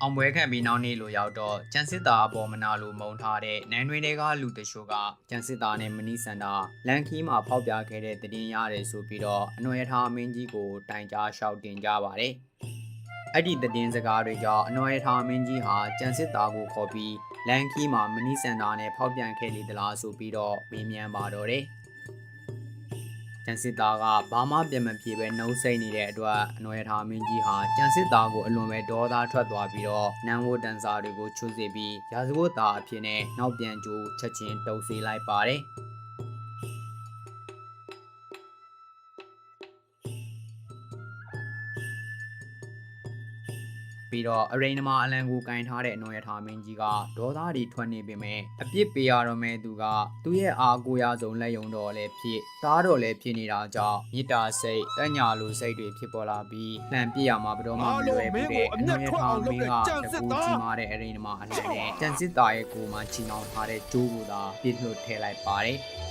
အောင်ပွဲခံပြီးနောက်နေ့လိုရောက်တော့ကျန်စစ်သားအပေါ်မနာလိုမုံထားတဲ့နိုင်တွင်တွေကလူတချို့ကကျန်စစ်သားနဲ့မနီးစန်တာလန်ခီမှာဖောက်ပြခဲ့တဲ့တည်င်းရတယ်ဆိုပြီးတော့အနှွယ်ထားမင်းကြီးကိုတိုင်ကြားလျှောက်တင်ကြပါတယ်။အဲ့ဒီတည်င်းစကားတွေကြောင့်အနှွယ်ထားမင်းကြီးဟာကျန်စစ်သားကိုခေါ်ပြီးလန်ခီမှာမနီးစန်တာနဲ့ဖောက်ပြန်ခဲ့လေသလားဆိုပြီးတော့မေးမြန်းပါတော့တယ်။ကျန်စစ်သားကဘာမှပြန်မပြေပဲနှုံးဆိတ်နေတဲ့အတွက်အနှွယ်ထားမင်းကြီးဟာကျန်စစ်သားကိုအလွန်ပဲဒေါသထွက်သွားပြီးတော့နန်းဝတ်တန်စာတွေကိုချွတ်စေပြီးရာဇဝတ်သားအဖြစ်နဲ့နောက်ပြန်ကျိုးချက်ချင်းတုံးစေလိုက်ပါတယ်။ပြီးတော့အရိန်နမအလံကိုကင်ထားတဲ့အနှွယ်ထားမင်းကြီးကဒေါသတွေထွက်နေပေမဲ့အပြစ်ပေးရတော့မဲ့သူကသူ့ရဲ့အားကိုးရဆုံးလက်ယုံတော်လည်းဖြစ်သားတော်လည်းဖြစ်နေတာကြောင့်မြစ်တာစိတ်တညာလိုစိတ်တွေဖြစ်ပေါ်လာပြီးလှန်ပြစ်ရမှာဘတော်မှမလွယ်ဘူးတဲ့အနှွယ်ထားမင်းကတကူကြီးမားတဲ့အရိန်နမအလံနဲ့ကျန်စစ်သားရဲ့ကိုယ်မှာချီနှောင်ထားတဲ့ကျိုးကိုသာပြစ်လွတ်ထည့်လိုက်ပါတယ်။